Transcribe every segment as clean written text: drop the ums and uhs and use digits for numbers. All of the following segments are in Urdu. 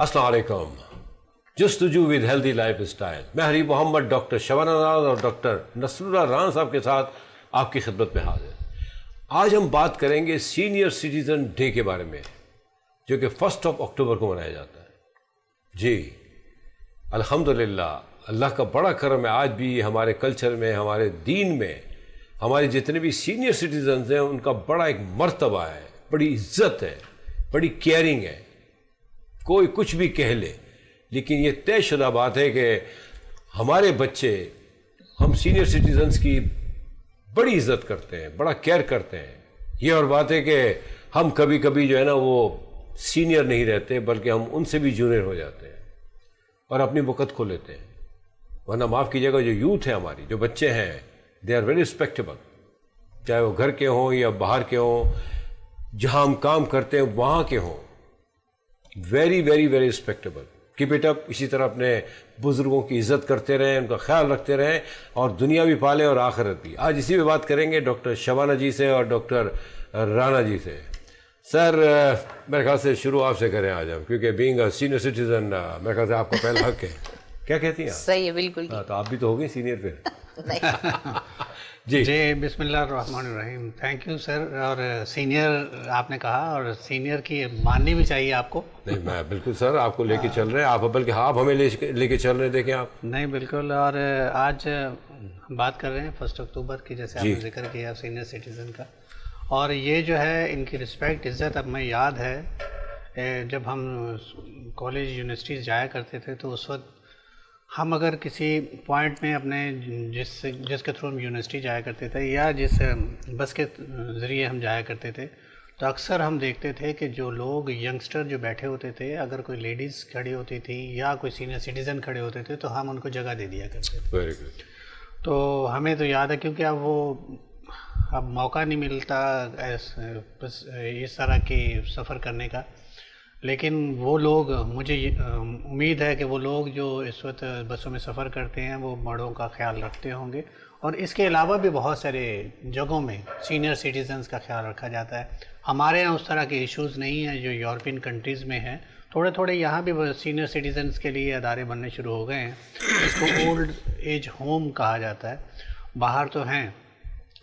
السلام علیکم. جستجو ود ہیلدی لائف اسٹائل. میں حریب محمد ڈاکٹر شبانہ ناز اور ڈاکٹر نصر اللہ ران صاحب کے ساتھ آپ کی خدمت میں حاضر. آج ہم بات کریں گے سینئر سٹیزن ڈے کے بارے میں، جو کہ 1 اکتوبر کو منایا جاتا ہے. جی الحمدللہ، اللہ کا بڑا کرم ہے، آج بھی ہمارے کلچر میں، ہمارے دین میں، ہمارے جتنے بھی سینئر سٹیزنز ہیں ان کا بڑا ایک مرتبہ ہے، بڑی عزت ہے، بڑی کیئرنگ ہے. کوئی کچھ بھی کہہ لے، لیکن یہ طے شدہ بات ہے کہ ہمارے بچے ہم سینئر سٹیزنز کی بڑی عزت کرتے ہیں، بڑا کیئر کرتے ہیں. یہ اور بات ہے کہ ہم کبھی کبھی جو ہے نا وہ سینئر نہیں رہتے، بلکہ ہم ان سے بھی جونیئر ہو جاتے ہیں اور اپنی وقت کھو لیتے ہیں. ورنہ معاف کیجیے گا، جو یوتھ ہے ہماری، جو بچے ہیں، دے آر ویری رسپیکٹیبل، چاہے وہ گھر کے ہوں یا باہر کے ہوں، جہاں ہم کام کرتے ہیں وہاں کے ہوں. Very very very respectable. Keep it up. اسی طرح اپنے بزرگوں کی عزت کرتے رہیں، ان کا خیال رکھتے رہیں، اور دنیا بھی پالیں اور آخرت بھی. آج اسی پہ بات کریں گے ڈاکٹر شبانہ جی سے اور ڈاکٹر رانا جی سے. سر میرے خیال سے شروع آپ سے کریں آج ہم، کیونکہ بینگ اے سینئر سٹیزن میرے خیال سے آپ کا پہلا حق ہے. کیا کہتی ہیں آپ؟ صحیح ہے، بالکل. تو آپ بھی تو ہو گئی سینئر پہ. جی بسم اللہ الرحمن الرحیم. Thank you sir. اور سینئر آپ نے کہا، اور سینئر کی ماننی بھی چاہیے آپ کو. نہیں میں بالکل سر آپ کو لے کے چل رہے ہیں، آپ بلکہ آپ ہمیں لے کے چل رہے ہیں. دیکھیں آپ. نہیں بالکل. اور آج بات کر رہے ہیں 1 اکتوبر کی، جیسے آپ نے ذکر کیا سینئر سٹیزن کا. اور یہ جو ہے ان کی رسپیکٹ، عزت، اب میں یاد ہے جب ہم کالج یونیورسٹیز جایا کرتے تھے تو اس وقت ہم اگر کسی پوائنٹ میں اپنے جس کے تھرو ہم یونیورسٹی جایا کرتے تھے یا جس بس کے ذریعے ہم جایا کرتے تھے، تو اکثر ہم دیکھتے تھے کہ جو لوگ ینگسٹر جو بیٹھے ہوتے تھے، اگر کوئی لیڈیز کھڑی ہوتی تھی یا کوئی سینئر سٹیزن کھڑے ہوتے تھے تو ہم ان کو جگہ دے دیا کرتے تھے. Very good. تو ہمیں تو یاد ہے، کیونکہ اب موقع نہیں ملتا اس طرح کی سفر کرنے کا. لیکن وہ لوگ، مجھے امید ہے کہ وہ لوگ جو اس وقت بسوں میں سفر کرتے ہیں وہ بڑوں کا خیال رکھتے ہوں گے. اور اس کے علاوہ بھی بہت سارے جگہوں میں سینئر سٹیزنز کا خیال رکھا جاتا ہے. ہمارے یہاں اس طرح کے ایشوز نہیں ہیں جو یورپین کنٹریز میں ہیں. تھوڑے تھوڑے یہاں بھی سینئر سٹیزنز کے لیے ادارے بننے شروع ہو گئے ہیں، اس کو اولڈ ایج ہوم کہا جاتا ہے. باہر تو ہیں،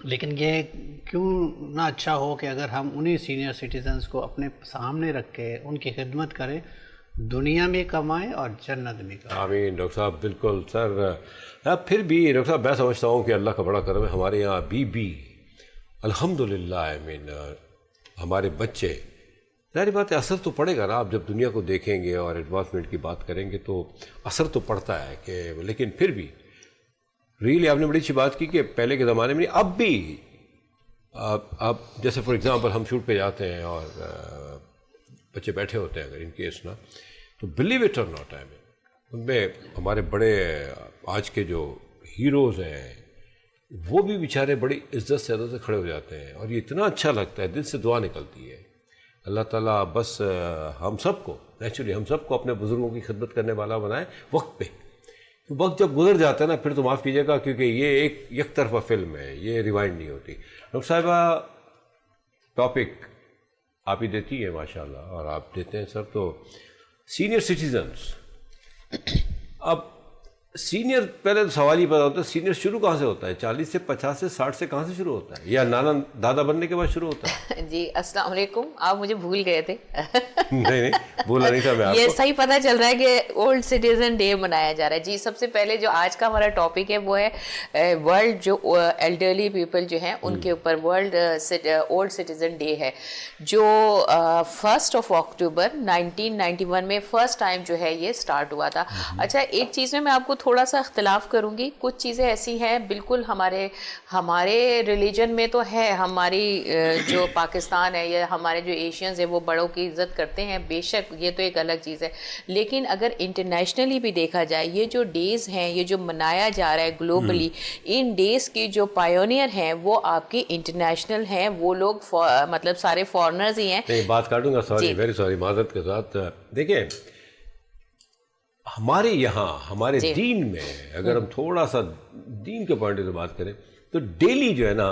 لیکن یہ کیوں نہ اچھا ہو کہ اگر ہم انہی سینئر سٹیزنز کو اپنے سامنے رکھ کے ان کی خدمت کریں، دنیا میں کمائیں اور جنت میں کمائیں. آمین. ڈاکٹر صاحب بالکل سر. پھر بھی ڈاکٹر صاحب میں سمجھتا ہوں کہ اللہ کا بڑا کرم ہے، ہمارے یہاں بھی الحمدللہ. آئی مین ہمارے بچے، ظاہر بات ہے اثر تو پڑے گا نا. آپ جب دنیا کو دیکھیں گے اور ایڈوانسمنٹ کی بات کریں گے تو اثر تو پڑتا ہے کہ، لیکن پھر بھی ریئلی آپ نے بڑی اچھی بات کی کہ پہلے کے زمانے میں اب بھی اب جیسے فار ایگزامپل ہم شوٹ پہ جاتے ہیں اور بچے بیٹھے ہوتے ہیں اگر ان کیس نا، تو بلیو اٹ اور ناٹ، ان میں ہمارے بڑے آج کے جو ہیروز ہیں وہ بھی بیچارے بڑی عزت سے ادب سے کھڑے ہو جاتے ہیں، اور یہ اتنا اچھا لگتا ہے، دل سے دعا نکلتی ہے. اللہ تعالیٰ بس ہم سب کو، نیچرلی ہم سب کو اپنے بزرگوں کی خدمت کرنے والا بنائے وقت پہ. وقت جب گزر جاتا ہے نا پھر تو معاف کیجیے گا، کیونکہ یہ ایک یک طرفہ فلم ہے، یہ ریوائنڈ نہیں ہوتی. ڈاکٹر صاحبہ ٹاپک آپ ہی دیتی ہیں ماشاء اللہ، اور آپ دیتے ہیں سر. تو سینئر سٹیزنس، اب سینئر پہلے تو سوال ہی پیدا ہوتا ہے، سینئر شروع کہاں سے ہوتا ہے؟ 40 سے 50 سے 60 سے کہاں سے شروع ہوتا ہے، یا نانا دادا بننے کے بعد شروع ہوتا ہے؟ جی السلام علیکم. آپ مجھے بھول گئے تھے. نہیں بولا نہیں تھا میں آپ کو. یہ صحیح پتہ چل رہا ہے کہ اولڈ سٹیزن ڈے منایا جا رہا ہے. جی سب سے پہلے جو آج کا ہمارا ٹاپک ہے وہ ہے ورلڈ جو ایلڈرلی پیپل جو ہیں ان کے اوپر ورلڈ اولڈ سٹیزن ڈے ہے، جو 1 اکتوبر 1991 میں فرسٹ ٹائم جو ہے یہ سٹارٹ ہوا تھا. اچھا ایک چیز میں آپ کو تھوڑا سا اختلاف کروں گی. کچھ چیزیں ایسی ہیں بالکل ہمارے ریلیجن میں تو ہے، ہماری جو پاکستان ہے یا ہمارے جو ایشینز ہیں وہ بڑوں کی عزت کرتے ہیں، بے شک یہ تو ایک الگ چیز ہے. لیکن اگر انٹرنیشنلی بھی دیکھا جائے، یہ جو ڈیز ہیں، یہ جو منایا جا رہا ہے گلوبلی، ان ڈیز کی جو پائونیئر ہیں وہ آپ کی انٹرنیشنل ہیں، وہ لوگ مطلب سارے فارنرز ہی ہیں. بات کاٹوں گا، سوری ویری سوری، معذرت کے ساتھ. دیکھیں ہمارے یہاں ہمارے دین میں اگر ہم تھوڑا سا دین کے پوائنٹ سے بات کریں تو ڈیلی جو ہے نا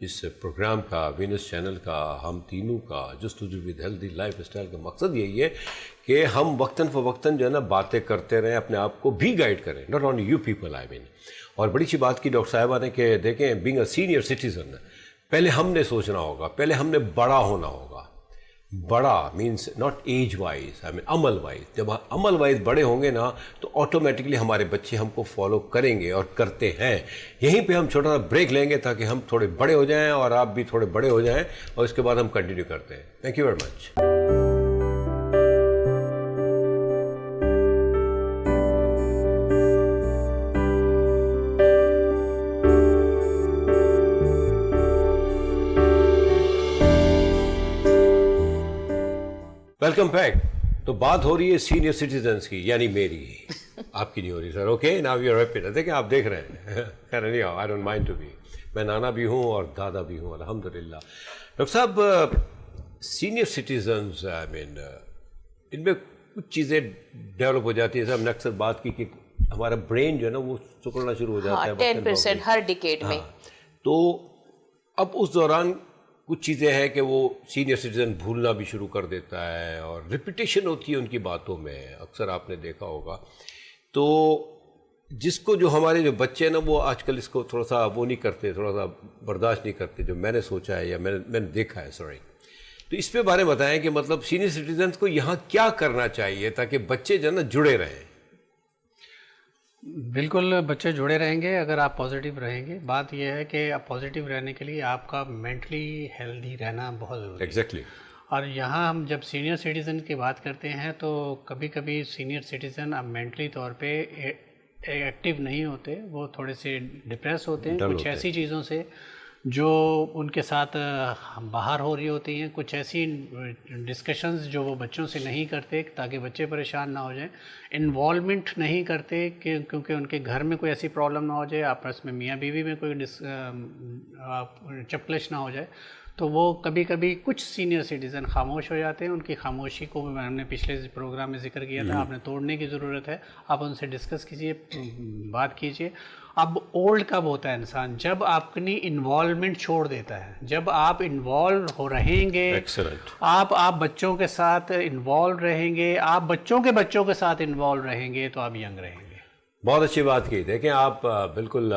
اس پروگرام کا، وینس چینل کا، ہم تینوں کا جستجو ود ہیلدی لائف اسٹائل کا مقصد یہی ہے کہ ہم وقتاً فوقتاً جو ہے نا باتیں کرتے رہیں، اپنے آپ کو بھی گائیڈ کریں، not only you people I mean. اور بڑی سی بات کی ڈاکٹر صاحبہ نے کہ دیکھیں بینگ اے سینئر سٹیزن پہلے ہم نے سوچنا ہوگا، پہلے ہم نے بڑا ہونا ہوگا. بڑا مینس ناٹ ایج وائز، آئی مین عمل وائز. جب عمل وائز بڑے ہوں گے نا تو آٹومیٹکلی ہمارے بچے ہم کو فالو کریں گے اور کرتے ہیں. یہیں پہ ہم چھوٹا سا بریک لیں گے تاکہ ہم تھوڑے بڑے ہو جائیں اور آپ بھی تھوڑے بڑے ہو جائیں، اور اس کے بعد ہم کنٹینیو کرتے ہیں. Thank you very much. Welcome back. تو بات ہو رہی ہے سینئر سٹیزنس کی، یعنی میری، آپ کی نہیں ہو رہی sir. Okay now you are happy. دیکھیں آپ دیکھ رہے ہیں، خیر نہیں I don't mind to be. میں نانا بھی ہوں اور دادا بھی ہوں الحمدللہ. ڈاکٹر صاحب سینئر سٹیزنز آئی مین ان میں کچھ چیزیں ڈیولپ ہو جاتی ہیں. جیسے ہم نے اکثر بات کی کہ ہمارا برین جو ہے نا وہ سکڑنا شروع ہو جاتا ہے 10% ہر ڈیکیڈ میں. تو اب اس دوران کچھ چیزیں ہیں کہ وہ سینئر سٹیزن بھولنا بھی شروع کر دیتا ہے اور ریپیٹیشن ہوتی ہے ان کی باتوں میں، اکثر آپ نے دیکھا ہوگا. تو جس کو جو ہمارے جو بچے ہیں نا وہ آج کل اس کو تھوڑا سا وہ نہیں کرتے، تھوڑا سا برداشت نہیں کرتے، جو میں نے سوچا ہے یا میں نے دیکھا ہے. سوری. تو اس پہ بارے میں بتائیں کہ مطلب سینئر سٹیزنس کو یہاں کیا کرنا چاہیے تاکہ بچے جو ہے نا جڑے رہیں. بالکل بچے جڑے رہیں گے اگر آپ پازیٹیو رہیں گے. بات یہ ہے کہ آپ پازیٹیو رہنے کے لیے آپ کا مینٹلی ہیلدی رہنا بہت ضروری ہے. ایگزیکٹلی. اور یہاں ہم جب سینئر سٹیزن کی بات کرتے ہیں تو کبھی کبھی سینئر سٹیزن اب مینٹلی طور پہ ایکٹیو نہیں ہوتے، وہ تھوڑے سے ڈپریس ہوتے ہیں کچھ ایسی چیزوں سے جو ان کے ساتھ باہر ہو رہی ہوتی ہیں، کچھ ایسی ڈسکشنز جو وہ بچوں سے نہیں کرتے تاکہ بچے پریشان نہ ہو جائیں، انوالومنٹ نہیں کرتے کیونکہ ان کے گھر میں کوئی ایسی پرابلم نہ ہو جائے، آپس میں میاں بیوی میں کوئی چپکلش نہ ہو جائے. تو وہ کبھی کبھی کچھ سینئر سٹیزن خاموش ہو جاتے ہیں. ان کی خاموشی کو ہم نے پچھلے پروگرام میں ذکر کیا تھا، آپ نے توڑنے کی ضرورت ہے. آپ ان سے ڈسکس کیجئے، بات کیجئے. اب اولڈ کب ہوتا ہے انسان؟ جب اپنی انوالومنٹ چھوڑ دیتا ہے. جب آپ انوالو ہو رہیں گے، آپ بچوں کے ساتھ انوالو رہیں گے، آپ بچوں کے ساتھ انوالو رہیں گے تو آپ ینگ رہیں گے. بہت اچھی بات کی. دیکھیں آپ بالکل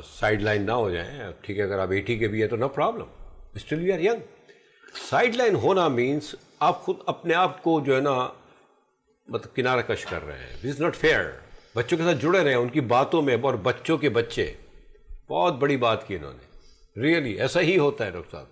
سائڈ لائن نہ ہو جائیں. ٹھیک ہے اگر آپ 80 کے بھی ہے تو no problem, still you are young. Sideline ہونا مینس آپ خود اپنے آپ کو جو ہے نا مطلب کنارہ کش کر رہے ہیں. دس از ناٹ فیئر. بچوں کے ساتھ جڑے رہے ہیں ان کی باتوں میں، اور بچوں کے بچے بہت بڑی بات کی انہوں نے. ریئلی ایسا ہی ہوتا ہے ڈاکٹر صاحب.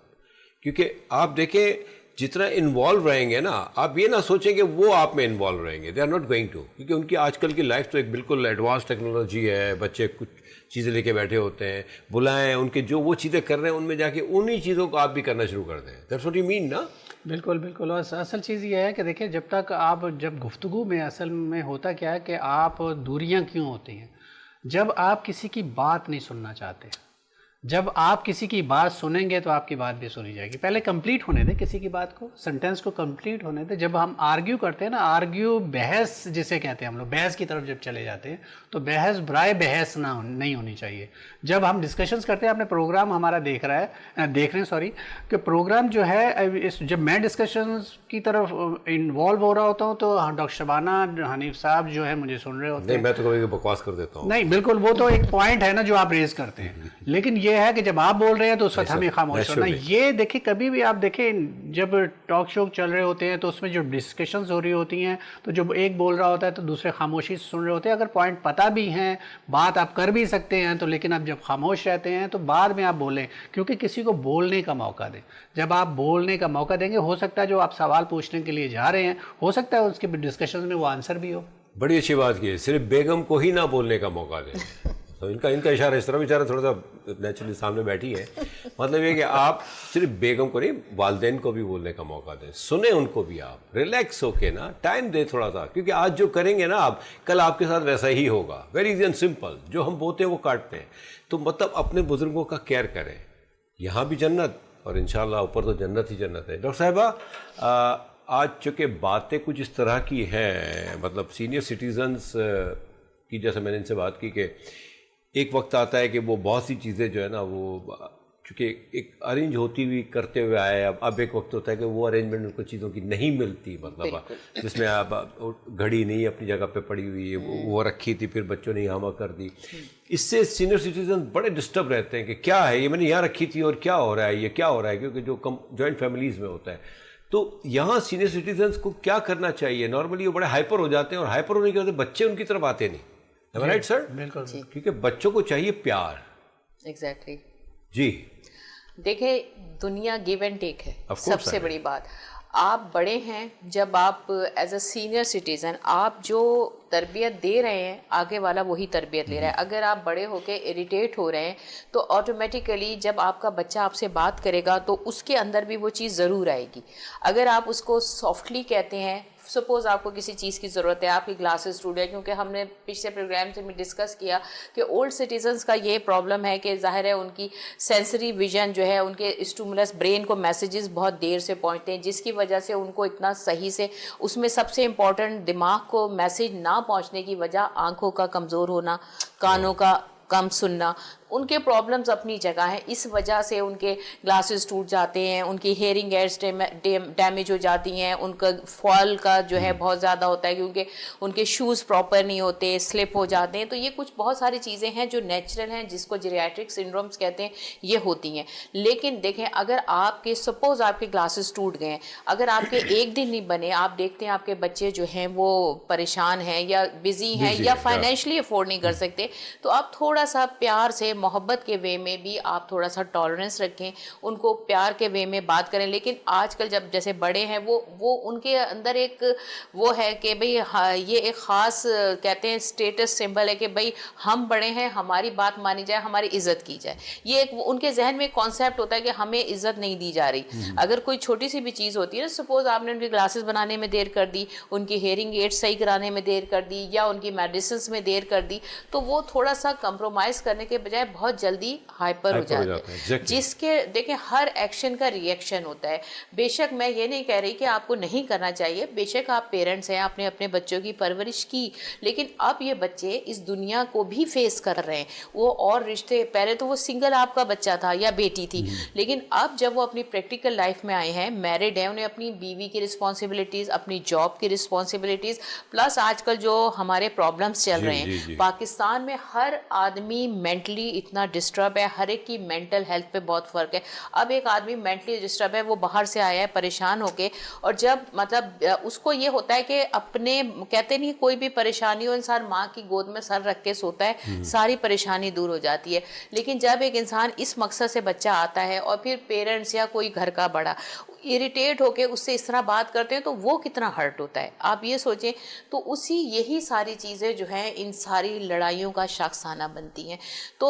کیونکہ آپ دیکھیں جتنا انوالو رہیں گے نا، آپ یہ نہ سوچیں کہ وہ آپ میں انوالو رہیں گے. They are not going to. کیونکہ ان کی آج کل کی لائف تو ایک بالکل ایڈوانس ٹیکنالوجی ہے. بچے کچھ چیزیں لے کے بیٹھے ہوتے ہیں، بلائیں ان کے جو وہ چیزیں کر رہے ہیں ان میں جا کے انہی چیزوں کو آپ بھی کرنا شروع کر دیں. دیٹس واٹ یو مین نا. بالکل بالکل. اور اصل چیز یہ ہے کہ دیکھیں جب تک آپ جب گفتگو میں اصل میں ہوتا کیا ہے کہ آپ دوریاں کیوں ہوتی ہیں؟ جب آپ کسی کی بات نہیں سننا چاہتے. جب آپ کسی کی بات سنیں گے تو آپ کی بات بھی سنی جائے گی. پہلے کمپلیٹ ہونے دیں کسی کی بات کو، سنٹینس کو کمپلیٹ ہونے دیں. جب ہم آرگیو کرتے ہیں نا، آرگیو بحث جسے کہتے ہیں ہم لوگ، بحث کی طرف جب چلے جاتے ہیں تو بحث برائے بحث نہیں ہونی چاہیے. جب ہم ڈسکشنز کرتے ہیں، آپ نے پروگرام ہمارا دیکھ رہے ہیں کہ پروگرام جو ہے جب میں ڈسکشنز کی طرف انوالو ہو رہا ہوتا ہوں تو ڈاکٹر شبانہ حنیف صاحب جو ہے مجھے سن رہے ہوتے ہیں. نہیں میں تو کبھی بکواس کر دیتا ہوں. نہیں بالکل، وہ تو ایک پوائنٹ ہے نا جو آپ ریز کرتے ہیں. لیکن یہ ہے کہ جب آپ بول رہے ہیں تو اس وقت ہمیں خاموش ہونا. یہ دیکھیں کبھی بھی آپ دیکھیں جب ٹاک شو چل رہے ہوتے ہیں تو اس میں جو ڈسکشنز ہو رہی ہوتی ہیں تو جب ایک بول رہا ہوتا ہے تو دوسرے خاموشی سے سن رہے ہوتے ہیں. اگر پوائنٹ پتہ بھی ہیں، بات آپ کر بھی سکتے ہیں تو، لیکن آپ جب خاموش رہتے ہیں تو بعد میں آپ بولیں، کیونکہ کسی کو بولنے کا موقع دیں. جب آپ بولنے کا موقع دیں گے، ہو سکتا ہے جو آپ سوال پوچھنے کے لیے جا رہے ہیں ہو سکتا ہے اس کے ڈسکشنز میں وہ آنسر بھی ہو. بڑی اچھی بات کی ہے. صرف بیگم کو ہی نہ بولنے کا موقع دیں. تو ان کا اشارہ اس طرح بیچارہ تھوڑا سا نیچرلی سامنے بیٹھی ہے. مطلب یہ کہ آپ صرف بیگم کو نہیں، والدین کو بھی بولنے کا موقع دیں. سنیں ان کو بھی. آپ ریلیکس ہو کے نا ٹائم دیں تھوڑا سا. کیونکہ آج جو کریں گے نا آپ، کل آپ کے ساتھ ویسا ہی ہوگا. Very easy and simple. جو ہم بوتے ہیں وہ کاٹتے ہیں. تو مطلب اپنے بزرگوں کا کیئر کریں. یہاں بھی جنت اور انشاءاللہ اوپر تو جنت ہی جنت ہے. ڈاکٹر صاحبہ آج چونکہ باتیں کچھ اس طرح کی ہیں، مطلب سینئر سٹیزنز کی، جیسے میں نے ان سے بات کی کہ ایک وقت آتا ہے کہ وہ بہت سی چیزیں جو ہے نا وہ چونکہ ایک ارینج ہوتی ہوئی کرتے ہوئے آئے، اب ایک وقت ہوتا ہے کہ وہ ارینجمنٹ ان کو چیزوں کی نہیں ملتی، مطلب جس میں اب گھڑی نہیں اپنی جگہ پہ پڑی ہوئی ہے، وہ رکھی تھی پھر بچوں نے یہاں کر دی. اس سے سینئر سٹیزن بڑے ڈسٹرب رہتے ہیں کہ کیا ہے یہ، میں نے یہاں رکھی تھی اور کیا ہو رہا ہے، یہ کیا ہو رہا ہے، کیونکہ جو جوائنٹ فیملیز میں ہوتا ہے. تو یہاں سینئر سٹیزنس کو کیا کرنا چاہیے؟ نارملی وہ بڑے ہائپر ہو جاتے ہیں، اور ہائپر ہونے کی وجہ سے بچے ان کی طرف آتے نہیں. Right sir? بالکل. کیونکہ بچوں کو چاہیے پیار. ایگزیکٹلی. جی دیکھیں دنیا گیو اینڈ ٹیک ہے، سب سے بڑی بات. آپ بڑے ہیں، جب آپ ایز اے سینئر سٹیزن آپ جو تربیت دے رہے ہیں آگے والا وہی تربیت لے رہا ہے. اگر آپ بڑے ہو کے اریٹیٹ ہو رہے ہیں تو آٹومیٹیکلی جب آپ کا بچہ آپ سے بات کرے گا تو اس کے اندر بھی وہ چیز ضرور آئے گی. اگر آپ اس کو سافٹلی کہتے ہیں، سپوز آپ کو کسی چیز کی ضرورت ہے، آپ کی گلاسز ٹوٹ گئے، کیونکہ ہم نے پچھلے پروگرام سے میں ڈسکس کیا کہ اولڈ سٹیزنس کا یہ پرابلم ہے کہ ظاہر ہے ان کی سینسری ویژن جو ہے، ان کے اسٹیمولس برین کو میسیجز بہت دیر سے پہنچتے ہیں، جس کی وجہ سے ان کو اتنا صحیح سے، اس میں سب سے امپورٹنٹ دماغ کو میسیج نہ پہنچنے کی وجہ آنکھوں کا کمزور ہونا، کانوں کا کم سننا. ان کے پرابلمز اپنی جگہ ہیں، اس وجہ سے ان کے گلاسز ٹوٹ جاتے ہیں، ان کی ہیئرنگ ایڈز ڈیمیج ہو جاتی ہیں، ان کا فال کا جو ہے بہت زیادہ ہوتا ہے کیونکہ ان کے شوز پراپر نہیں ہوتے، سلپ ہو جاتے ہیں. تو یہ کچھ بہت ساری چیزیں ہیں جو نیچرل ہیں، جس کو جیریاٹرک سنڈرومز کہتے ہیں، یہ ہوتی ہیں. لیکن دیکھیں اگر آپ کے سپوز آپ کے گلاسز ٹوٹ گئے ہیں، اگر آپ کے ایک دن نہیں بنے، آپ دیکھتے ہیں آپ کے بچے جو ہیں وہ پریشان ہیں یا بزی ہیں یا فائنینشلی افورڈ نہیں کر سکتے، تو آپ تھوڑا سا پیار سے، محبت کے وے میں بھی آپ تھوڑا سا ٹالرنس رکھیں، ان کو پیار کے وے میں بات کریں. لیکن آج کل جب جیسے بڑے ہیں وہ ان کے اندر ایک وہ ہے کہ بھئی یہ ایک خاص کہتے ہیں اسٹیٹس سمبل ہے کہ بھئی ہم بڑے ہیں، ہماری بات مانی جائے، ہماری عزت کی جائے. یہ ایک ان کے ذہن میں کانسیپٹ ہوتا ہے کہ ہمیں عزت نہیں دی جا رہی. اگر کوئی چھوٹی سی بھی چیز ہوتی ہے نا، سپوز آپ نے ان کے گلاسز بنانے میں دیر کر دی، ان کی ہیئرنگ ایڈ صحیح کرانے میں دیر کر دی، یا ان کی میڈیسنس میں دیر کر دی، تو وہ تھوڑا سا کمپرومائز کرنے کے بجائے بہت جلدی ہائپر ہو جاتے ہیں. جس کے دیکھیں ہر ایکشن کا ری ایکشن ہوتا ہے. بے شک میں یہ نہیں کہہ رہی کہ آپ کو نہیں کرنا چاہیے، بے شک آپ پیرنٹس ہیں، آپ نے اپنے بچوں کی پرورش کی، لیکن اب یہ بچے اس دنیا کو بھی فیس کر رہے ہیں. وہ اور رشتے، پہلے تو وہ سنگل آپ کا بچہ تھا یا بیٹی تھی، لیکن اب جب وہ اپنی پریکٹیکل لائف میں آئے ہیں، میرڈ ہیں، انہیں اپنی بیوی کی رسپانسبلٹیز، اپنی جاب کی رسپانسبلٹیز، پلس آج کل جو ہمارے پرابلمس چل رہے ہیں پاکستان میں، ہر آدمی مینٹلی اتنا ڈسٹرب ہے، ہر ایک کی مینٹل ہیلتھ پہ بہت فرق ہے. اب ایک آدمی مینٹلی ڈسٹرب ہے، وہ باہر سے آیا ہے پریشان ہو کے، اور جب مطلب اس کو یہ ہوتا ہے کہ اپنے کہتے نہیں کوئی بھی پریشانی ہو، انسان ماں کی گود میں سر رکھ کے سوتا ہے، ساری پریشانی دور ہو جاتی ہے. لیکن جب ایک انسان اس مقصد سے بچہ آتا ہے اور پھر پیرنٹس یا کوئی گھر کا بڑا اریٹیٹ ہو کے اس سے اس طرح بات کرتے ہیں تو وہ کتنا ہرٹ ہوتا ہے. آپ یہ سوچیں. تو یہی ساری چیزیں جو ہیں ان ساری لڑائیوں کا شاخسانہ بنتی ہیں. تو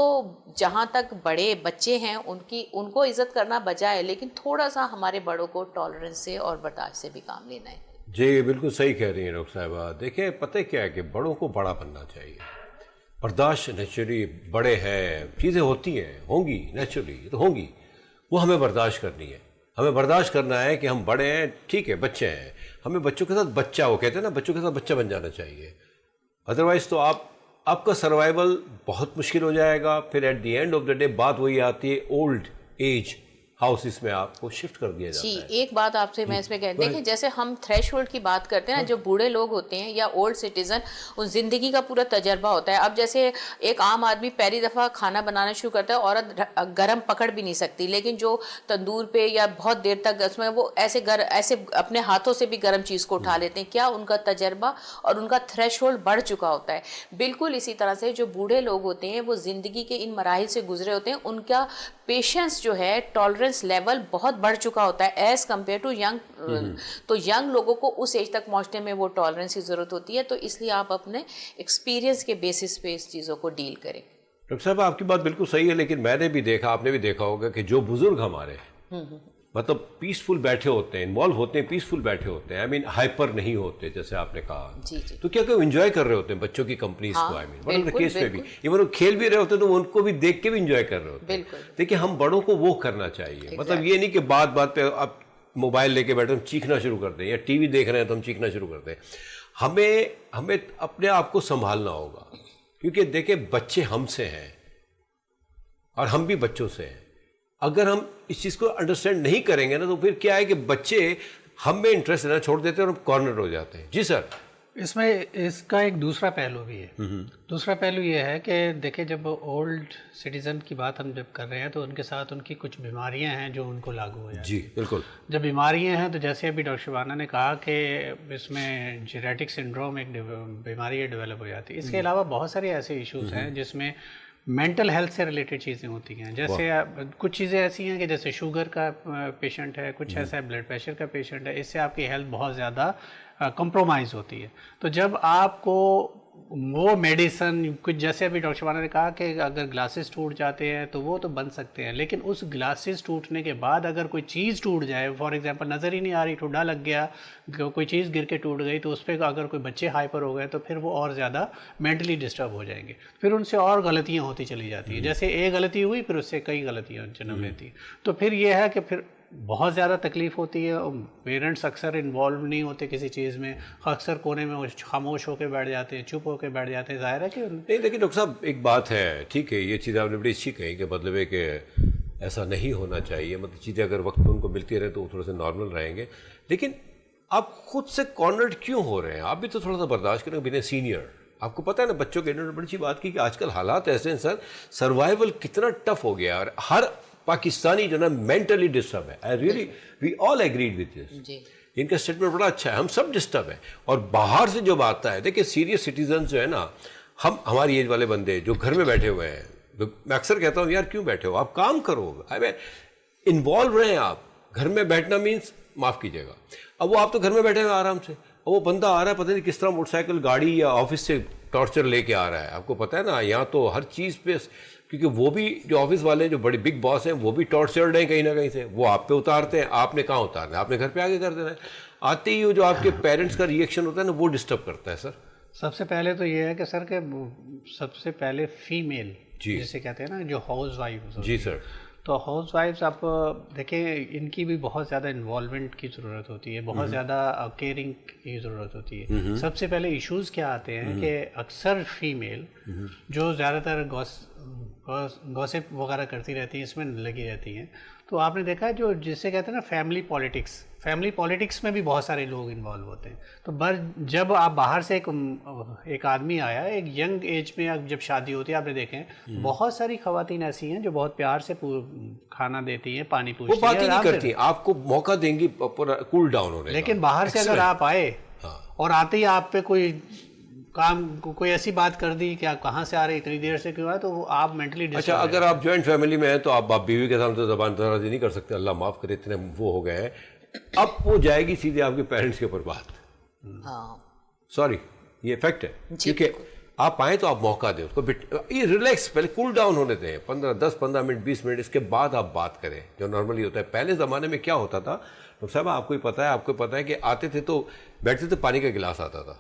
جہاں تک بڑے بچے ہیں ان کو عزت کرنا بجائے، لیکن تھوڑا سا ہمارے بڑوں کو ٹالرنس سے اور برداشت سے بھی کام لینا ہے. جی بالکل صحیح کہہ رہی ہیں ڈاکٹر صاحبہ. دیکھیں پتہ کیا ہے کہ بڑوں کو بڑا بننا چاہیے. برداشت نیچرلی بڑے ہیں، چیزیں ہوتی ہیں، ہوں گی، نیچرلی تو ہوں گی، وہ ہمیں برداشت کرنی ہے. ہمیں برداشت کرنا ہے کہ ہم بڑے ہیں، ٹھیک ہے، بچے ہیں، ہمیں بچوں کے ساتھ بچہ، وہ کہتے ہیں نا بچوں کے ساتھ بچہ بن جانا چاہیے. ادروائز تو آپ کا سروائیول بہت مشکل ہو جائے گا. پھر at the end of the day بات وہی آتی ہے، اولڈ ایج ہاؤسز میں آپ کو شفٹ کر دیا جاتا ہے. جی ایک بات آپ سے میں اس میں کہہ دیں کہ جیسے ہم تھریش ہولڈ کی بات کرتے ہیں نا، جو بوڑھے لوگ ہوتے ہیں یا اولڈ سٹیزن، ان زندگی کا پورا تجربہ ہوتا ہے. اب جیسے ایک عام آدمی پہلی دفعہ کھانا بنانا شروع کرتا ہے، عورت گرم پکڑ بھی نہیں سکتی، لیکن جو تندور پہ یا بہت دیر تک اس میں وہ ایسے اپنے ہاتھوں سے بھی گرم چیز کو اٹھا لیتے ہیں. کیا ان کا تجربہ اور ان کا تھریش ہولڈ بڑھ چکا ہوتا ہے. بالکل اسی طرح سے جو بوڑھے لوگ ہوتے ہیں وہ زندگی کے ان مراحل سے گزرے ہوتے ہیں، ان کا پیشنس جو ہے، ٹالرنس لیول بہت بڑھ چکا ہوتا ہے ایز کمپیئر ٹو ینگ. تو ینگ لوگوں کو اس ایج تک پہنچنے میں وہ ٹالرنس کی ضرورت ہوتی ہے. تو اس لیے آپ اپنے ایکسپیرینس کے بیسس پہ اس چیزوں کو ڈیل کریں. ڈاکٹر صاحب آپ کی بات بالکل صحیح ہے، لیکن میں نے بھی دیکھا، آپ نے بھی دیکھا ہوگا کہ جو بزرگ ہمارے مطلب پیسفل بیٹھے ہوتے ہیں، انوالو ہوتے ہیں، پیسفل بیٹھے ہوتے ہیں، ہائپر نہیں ہوتے جیسے آپ نے کہا. تو کیا کہ وہ انجوائے کر رہے ہوتے ہیں بچوں کی کمپنیز کو. کیس میں بھی ایون وہ کھیل بھی رہے ہوتے ہیں تو ان کو بھی دیکھ کے بھی انجوائے کر رہے ہوتے ہیں. دیکھیں ہم بڑوں کو وہ کرنا چاہیے. مطلب یہ نہیں کہ بات پہ آپ موبائل لے کے بیٹھے ہم چیخنا شروع کر دیں، یا ٹی وی دیکھ رہے ہیں تو ہم چیخنا شروع کر دیں. ہمیں اپنے آپ کو سنبھالنا ہوگا، کیونکہ دیکھیں بچے ہم سے ہیں اور ہم بھی بچوں سے ہیں. اگر ہم اس چیز کو انڈرسٹینڈ نہیں کریں گے نا تو پھر کیا ہے کہ بچے ہم میں انٹرسٹ لینا چھوڑ دیتے ہیں اور ہم کارنر ہو جاتے ہیں. جی سر. اس میں اس کا ایک دوسرا پہلو بھی ہے. دوسرا پہلو یہ ہے کہ دیکھیں جب اولڈ سٹیزن کی بات ہم جب کر رہے ہیں تو ان کے ساتھ ان کی کچھ بیماریاں ہیں جو ان کو لاگو ہو جاتی ہیں. جی بالکل. جب بیماریاں ہیں تو جیسے ابھی ڈاکٹر شبانہ نے کہا کہ اس میں جیریٹک سنڈروم ایک بیماری ڈیولپ ہو جاتی ہے. اس کے علاوہ بہت سارے ایسے ایشوز ہیں جس میں مینٹل ہیلتھ سے ریلیٹڈ چیزیں ہوتی ہیں. جیسے کچھ چیزیں ایسی ہیں کہ جیسے شوگر کا پیشنٹ ہے, کچھ ایسا ہے بلڈ پریشر کا پیشنٹ ہے, اس سے آپ کی ہیلتھ بہت زیادہ کمپرومائز ہوتی ہے. تو جب آپ کو وہ میڈیسن کچھ جیسے ابھی ڈاکٹر شبانہ نے کہا کہ اگر گلاسز ٹوٹ جاتے ہیں تو وہ تو بن سکتے ہیں, لیکن اس گلاسز ٹوٹنے کے بعد اگر کوئی چیز ٹوٹ جائے, فار ایگزامپل نظر ہی نہیں آ رہی, ٹھڈا لگ گیا, کوئی چیز گر کے ٹوٹ گئی, تو اس پہ اگر کوئی بچے ہائپر ہو گئے تو پھر وہ اور زیادہ مینٹلی ڈسٹرب ہو جائیں گے. پھر ان سے اور غلطیاں ہوتی چلی جاتی ہیں. جیسے ایک غلطی ہوئی پھر اس سے کئی غلطیاں جنم لیتی ہیں. تو پھر یہ ہے کہ پھر بہت زیادہ تکلیف ہوتی ہے. پیرنٹس اکثر انوالو نہیں ہوتے کسی چیز میں, اکثر کونے میں خاموش ہو کے بیٹھ جاتے ہیں, چپ ہو کے بیٹھ جاتے ہیں. ظاہر ہے کہ نہیں, لیکن ڈاکٹر صاحب ایک بات ہے, ٹھیک ہے یہ چیز آپ نے بڑی اچھی کہی کہ مطلب ہے کہ ایسا نہیں ہونا چاہیے, مطلب چیزیں اگر وقت پہ ان کو ملتی رہے تو وہ تھوڑے سے نارمل رہیں گے. لیکن آپ خود سے کارنرڈ کیوں ہو رہے ہیں؟ آپ بھی تو تھوڑا سا برداشت کریں. بنا سینئر آپ کو پتہ ہے نا, بچوں کے انہوں نے بڑی اچھی بات کی کہ آج کل حالات ایسے ہیں سر, سروائیول کتنا ٹف ہو گیا, اور ہر پاکستانی جو نا مینٹلی ڈسٹرب ہے. I really we all agreed with this. ان کا اسٹیٹمنٹ بڑا اچھا ہے, ہم سب ڈسٹرب ہیں. اور باہر سے جو آتا ہے, دیکھیں سیریس سٹیزنز جو ہے نا, ہماری ایج والے بندے جو گھر میں بیٹھے ہوئے ہیں, میں اکثر کہتا ہوں یار کیوں بیٹھے ہو, آپ کام کرو, انوالو رہیں. آپ گھر میں بیٹھنا مینس, معاف کیجیے گا, اب وہ آپ تو گھر میں بیٹھے ہوئے آرام سے, اب وہ بندہ آ رہا ہے پتہ نہیں کس طرح موٹر سائیکل گاڑی یا آفس سے ٹارچر لے کے آ رہا ہے. آپ کو پتہ ہے نا یہاں تو ہر چیز پہ, کیونکہ وہ بھی جو آفس والے ہیں جو بڑے بگ باس ہیں وہ بھی ٹارچرڈ ہیں کہیں نہ کہیں سے, وہ آپ پہ اتارتے ہیں. آپ نے کہاں اتارنا ہے, آپ نے گھر پہ آگے کر دینا ہے. آتے ہی جو آپ کے پیرنٹس کا ریئیکشن ہوتا ہے نا وہ ڈسٹرب کرتا ہے. سر سب سے پہلے تو یہ ہے کہ سر کہ سب سے پہلے فیمیل جسے کہتے ہیں نا جو ہاؤس وائف. جی سر. تو ہاؤس وائفس آپ دیکھیں ان کی بھی بہت زیادہ انوالومنٹ کی ضرورت ہوتی ہے, بہت زیادہ کیئرنگ کی ضرورت ہوتی ہے. سب سے پہلے ایشوز کیا آتے ہیں کہ اکثر فیمیل جو زیادہ تر گوسپ وغیرہ کرتی رہتی ہیں, اس میں لگی رہتی ہیں. تو آپ نے دیکھا جو جسے کہتے ہیں نا فیملی پالیٹکس میں بھی بہت سارے لوگ انوالو ہوتے ہیں. تو جب آپ باہر سے ایک آدمی آیا, ایک ینگ ایج میں جب شادی ہوتی ہے, آپ نے دیکھیں بہت ساری خواتین ایسی ہیں جو بہت پیار سے کھانا دیتی ہیں, پانی پوچھتی ہیں, وہ بات ہی نہیں کرتی, آپ کو موقع دیں گی کول ڈاؤن ہونے کا. لیکن باہر سے اگر آپ آئے اور آتے ہی آپ پہ کوئی ایسی بات کر دی کہ آپ کہاں سے آ رہے, اتنی دیر سے کیوں آئے, تو وہ آپ مینٹلی اچھا اگر آپ جوائنٹ فیملی میں ہیں تو آپ باپ بیوی کے سامنے تو زبان درازی نہیں کر سکتے, اللہ معاف کرے اتنے وہ ہو گئے ہیں. اب وہ جائے گی سیدھے آپ کے پیرنٹس کے اوپر بات. سوری یہ فیکٹ ہے, کیونکہ آپ آئیں تو آپ موقع دیں اس کو, یہ ریلیکس پہلے کول ڈاؤن ہونے دیں, 10-15 منٹ 20 منٹ, اس کے بعد آپ بات کریں جو نارملی ہوتا ہے. پہلے زمانے میں کیا ہوتا تھا ڈاکٹر صاحب, آپ کو ہی پتہ ہے کہ آتے تھے تو بیٹھتے تھے, پانی کا گلاس آتا تھا.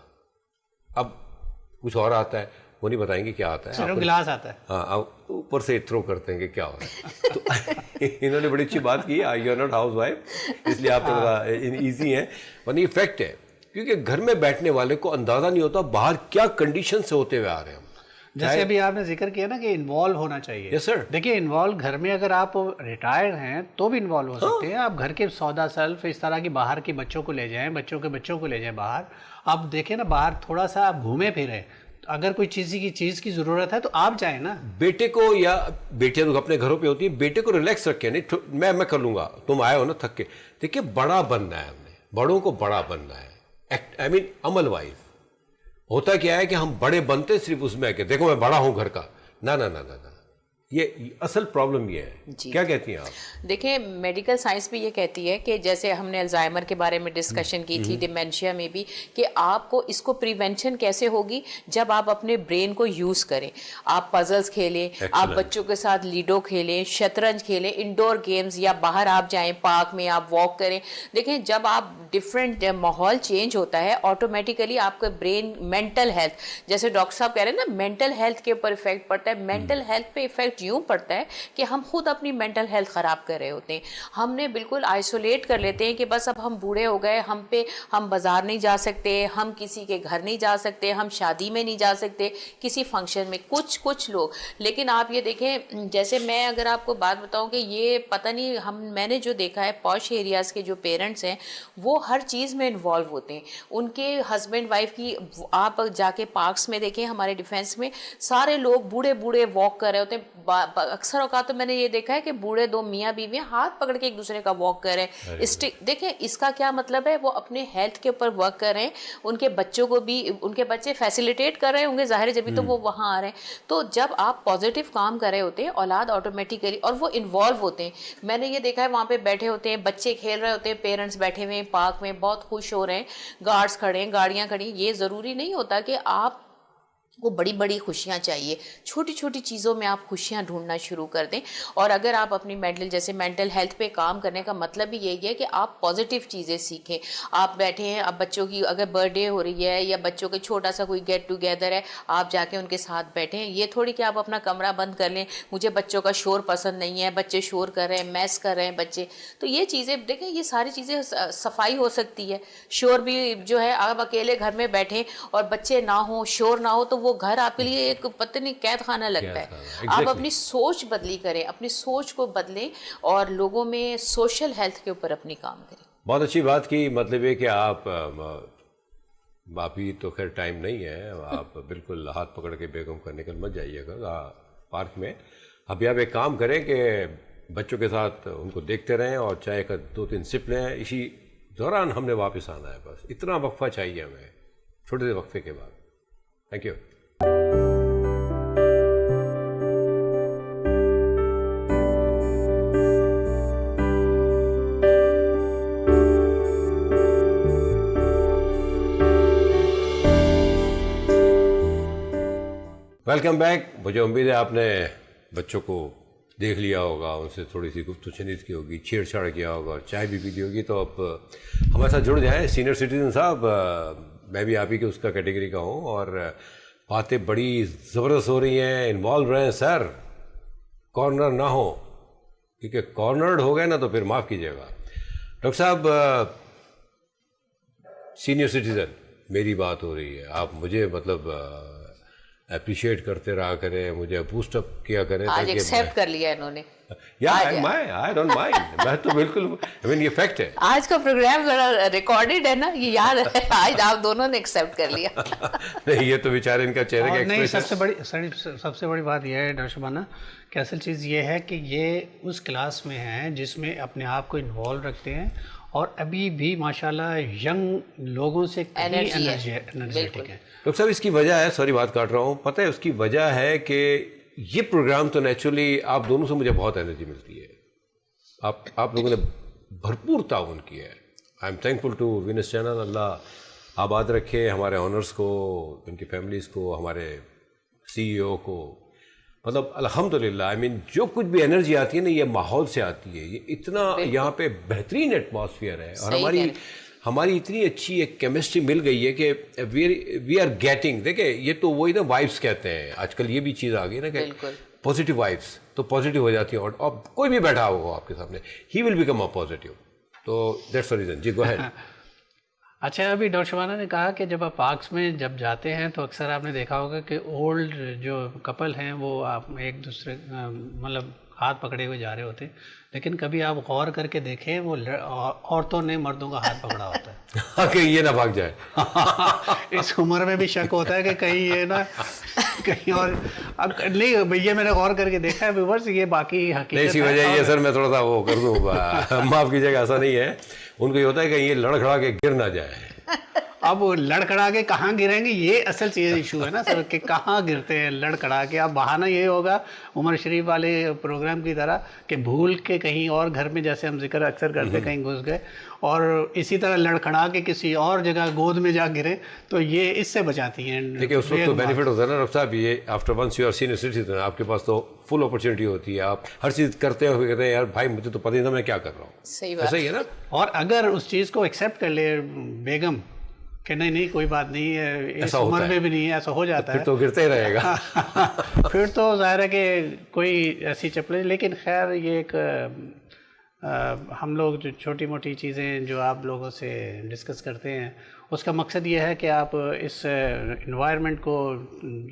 اب کچھ اور آتا ہے, وہ نہیں بتائیں گے کیا آتا ہے, صرف گلاس آتا ہے. ہاں اوپر سے تھرو کرتے ہیں کہ کیا ہو رہا ہے. تو انہوں نے بڑی اچھی بات کی, you are not house wife, اس لیے آپ ایزی ہیں. ورنہ یہ فیکٹ ہے, کیونکہ گھر میں بیٹھنے والے کو اندازہ نہیں ہوتا باہر کیا کنڈیشن سے ہوتے ہوئے آ رہے ہیں. جیسے ابھی آپ نے ذکر کیا نا کہ انوالو ہونا چاہیے. یس سر. دیکھیے انوالو گھر میں اگر آپ ریٹائر ہیں تو بھی انوالو ہو سکتے ہیں. آپ گھر کے سودا سلف اس طرح کی باہر کے بچوں کو لے جائیں, بچوں کو لے جائیں باہر. آپ دیکھیں نا باہر تھوڑا سا آپ گھومے پھریں, اگر کوئی چیز کی ضرورت ہے تو آپ جائیں نا. بیٹے کو یا بیٹیاں اپنے گھروں پہ ہوتی ہیں, بیٹے کو ریلیکس رکھیں, نہیں میں کر لوں گا, تم آئے ہو نا تھک کے. دیکھیے بڑا بننا ہے, ہم نے بڑوں کو بڑا بننا ہے. آئی مین عمل وائز ہوتا کیا ہے کہ ہم بڑے بنتے صرف اس میں کہ دیکھو میں بڑا ہوں گھر کا. نہ یہ اصل پرابلم یہ ہے. کیا کہتی ہیں آپ؟ دیکھیں میڈیکل سائنس بھی یہ کہتی ہے کہ جیسے ہم نے الزائمر کے بارے میں ڈسکشن کی تھی, ڈیمینشیا میں بھی, کہ آپ کو اس کو پریونشن کیسے ہوگی جب آپ اپنے برین کو یوز کریں. آپ پزلز کھیلیں, آپ بچوں کے ساتھ لیڈو کھیلیں, شطرنج کھیلیں, انڈور گیمز, یا باہر آپ جائیں پارک میں آپ واک کریں. دیکھیں جب آپ ڈفرینٹ ماحول چینج ہوتا ہے آٹومیٹیکلی آپ کا برین, مینٹل ہیلتھ, جیسے ڈاکٹر صاحب کہہ رہے ہیں نا مینٹل ہیلتھ کے اوپر افیکٹ پڑتا ہے. مینٹل ہیلتھ پہ افیکٹ افیکٹ یوں پڑتا ہے کہ ہم خود اپنی مینٹل ہیلتھ خراب کر رہے ہوتے ہیں. ہم نے بالکل آئسولیٹ کر لیتے ہیں کہ بس اب ہم بوڑھے ہو گئے, ہم بازار نہیں جا سکتے, ہم کسی کے گھر نہیں جا سکتے, ہم شادی میں نہیں جا سکتے, کسی فنکشن میں. کچھ لوگ, لیکن آپ یہ دیکھیں, جیسے میں اگر آپ کو بات بتاؤں کہ یہ پتہ نہیں میں نے جو دیکھا ہے پوش ایریاز کے جو پیرنٹس ہیں وہ ہر چیز میں انوالو ہوتے ہیں. ان کے ہسبینڈ وائف کی, آپ جا کے پارکس میں دیکھیں ہمارے ڈیفینس میں سارے لوگ بوڑھے واک کر رہے ہوتے ہیں. اکثر اوقات تو میں نے یہ دیکھا ہے کہ بوڑھے دو میاں بیوی ہاتھ پکڑ کے ایک دوسرے کا واک کر رہے ہیں. دیکھیں اس کا کیا مطلب ہے, وہ اپنے ہیلتھ کے اوپر ورک کر رہے ہیں. ان کے بچوں کو بھی, ان کے بچے فیسیلیٹیٹ کر رہے ہوں گے ظاہر ہے, جبھی تو وہ وہاں آ رہے ہیں. تو جب آپ پازیٹیو کام کر رہے ہوتے ہیں اولاد آٹومیٹیکلی, اور وہ انوالو ہوتے ہیں. میں نے یہ دیکھا ہے وہاں پہ بیٹھے ہوتے ہیں, بچے کھیل رہے ہوتے ہیں, پیرنٹس بیٹھے ہوئے ہیں پارک میں بہت خوش ہو رہے ہیں, گارڈز کھڑے ہیں, گاڑیاں کھڑی ہیں. یہ ضروری نہیں ہوتا کہ آپ کو بڑی بڑی خوشیاں چاہیے, چھوٹی چھوٹی چیزوں میں آپ خوشیاں ڈھونڈنا شروع کر دیں. اور اگر آپ اپنی مینٹل ہیلتھ پہ کام کرنے کا مطلب بھی یہی ہے کہ آپ پازیٹیو چیزیں سیکھیں. آپ بیٹھے ہیں, اب بچوں کی اگر برتھ ڈے ہو رہی ہے یا بچوں کے چھوٹا سا کوئی گیٹ ٹوگیدر ہے, آپ جا کے ان کے ساتھ بیٹھیں. یہ تھوڑی کہ آپ اپنا کمرہ بند کر لیں, مجھے بچوں کا شور پسند نہیں ہے, بچے شور کر رہے ہیں, میس کر رہے ہیں بچے. تو یہ چیزیں دیکھیں, یہ ساری چیزیں صفائی ہو سکتی ہے. شور بھی جو ہے, آپ اکیلے گھر میں بیٹھیں اور بچے نہ ہوں, شور نہ ہو, تو وہ گھر آپ کے لیے ایک پتہ نہیں قید خانہ لگتا ہے. آپ اپنی سوچ بدلی کریں, اپنی سوچ کو بدلیں اور لوگوں میں سوشل ہیلتھ کے اوپر اپنی کام کریں. بہت اچھی بات کی. مطلب یہ کہ آپ ابھی تو خیر ٹائم نہیں ہے, آپ بالکل ہاتھ پکڑ کے بیگم کا نکل مت جائیے گا پارک میں. ابھی آپ ایک کام کریں کہ بچوں کے ساتھ ان کو دیکھتے رہیں اور چائے کا 2-3 سپ لیں. اسی دوران ہم نے واپس آنا ہے, بس اتنا وقفہ چاہیے ہمیں, چھوٹے سے وقفے کے بعد. Thank you. Welcome back. مجھے امید ہے آپ نے بچوں کو دیکھ لیا ہوگا, ان سے تھوڑی سی گفت و شنید کی ہوگی, چھیڑ چھاڑ کیا ہوگا, اور چائے بھی پی لی ہوگی. تو اب ہمارے ساتھ جڑ جائیں سینئر سٹیزن صاحب. میں بھی آپ ہی کے اس کا کیٹیگری کا ہوں, اور باتیں بڑی زبردست ہو رہی ہیں, انوالو رہیں سر, کارنر نہ ہو, کیونکہ کارنرڈ ہو گئے نا تو پھر معاف کیجیے گا. ڈاکٹر صاحب, سینئر سٹیزن میری بات ہو رہی ہے, آپ مجھے مطلب اپریشیٹ کرتے رہا کریں, مجھے بوسٹ اپ کیا کریں. آج ایکسیپٹ کر لیا انہوں نے. I don't mind. میں تو بالکل, یہ فیکٹ ہے. آج کا پروگرام ذرا ریکارڈڈ ہے نا, یہ یاد ہے, آج آپ دونوں نے ایکسیپٹ کر لیا. نہیں, یہ تو بیچارے ان کا چہرے کا نہیں, سب سے بڑی بات یہ ہے ڈاکٹر شبانہ کہ اصل چیز یہ ہے کہ یہ اس کلاس میں ہیں جس میں اپنے آپ کو انوالو رکھتے ہیں, اور ابھی بھی ماشاءاللہ ینگ لوگوں سے انرجیٹک ہے. ڈاکٹر صاحب, اس کی وجہ ہے, سوری بات کاٹ رہا ہوں, پتہ ہے اس کی وجہ ہے کہ یہ پروگرام تو نیچرلی آپ دونوں سے مجھے بہت انرجی ملتی ہے. آپ لوگوں نے بھرپور تعاون کیا ہے. I am thankful to Venus channel. اللہ آباد رکھے ہمارے آنرز کو, ان کی فیملیز کو, ہمارے CEO کو. مطلب الحمدللہ, آئی مین جو کچھ بھی انرجی آتی ہے نا, یہ ماحول سے آتی ہے. یہ اتنا یہاں پہ بہترین ایٹماسفیئر ہے, اور ہماری اتنی اچھی ایک کیمسٹری مل گئی ہے کہ وی آر گیٹنگ. دیکھیں, یہ تو وہی نا وائبس کہتے ہیں آج کل, یہ بھی چیز آ گئی نا کہ پازیٹیو وائبس, تو پازیٹیو ہو جاتی ہیں. اور کوئی بھی بیٹھا ہوگا آپ کے سامنے, he will become a positive. تو دیٹس دا ریزن. جی گو ہیڈ. اچھا, ابھی ڈاکٹر شبانہ نے کہا کہ جب آپ پارکس میں جب جاتے ہیں تو اکثر آپ نے دیکھا ہوگا کہ اولڈ جو کپل ہیں وہ آپ ایک دوسرے مطلب ہاتھ پکڑے ہوئے جا رہے ہوتے ہیں, لیکن کبھی آپ غور کر کے دیکھیں وہ عورتوں نے مردوں کا ہاتھ پکڑا ہوتا ہے کہ یہ نہ بھاگ جائے. اس عمر میں بھی شک ہوتا ہے کہ کہیں یہ نا کہیں اور. اب نہیں, یہ میں نے غور کر کے دیکھا ہے ویورز, یہ باقی حقیقت. اسی وجہ یہ سر میں تھوڑا سا وہ کر دوں, معاف کیجیے گا, ایسا نہیں ہے. ان کو یہ ہوتا ہے کہ یہ لڑکھڑا کے گر نہ جائے. اب لڑکڑا کے کہاں گریں گے, یہ اصل چیز ایشو ہے نا سر, کہ کہاں گرتے ہیں لڑکڑا کے. اب بہانہ یہ ہوگا عمر شریف والے پروگرام کی طرح کہ بھول کے کہیں اور گھر میں, جیسے ہم ذکر اکثر کرتے, کہیں گھس گئے اور اسی طرح لڑکھڑا کے کسی اور جگہ گود میں جا گرے, تو یہ اس سے بچاتی ہیں. دیکھیں, اس وقت تو بینیفٹ ہوتا ہے نا ڈاکٹر صاحب, یہ after once you are senior citizen, آپ کے پاس تو فل اپرچونیٹی ہوتی ہے, آپ ہر چیز کرتے ہوئے کہتے ہیں یار بھائی مجھے تو پتہ نہیں تھا میں کیا کر رہا ہوں. صحیح بات ہے نا. اور اگر اس چیز کو ایکسیپٹ کر لے بیگم, کہ نہیں کوئی بات نہیں ہے، اس ایسا ہوتا عمر ہے؟ میں بھی نہیں ہے، ایسا ہو جاتا پھر ہے. تو گرتے ہی رہے گا. پھر تو ظاہر ہے کہ کوئی ایسی چپلیں، لیکن خیر یہ ایک ہم لوگ جو چھوٹی موٹی چیزیں جو آپ لوگوں سے ڈسکس کرتے ہیں، اس کا مقصد یہ ہے کہ آپ اس انوائرمنٹ کو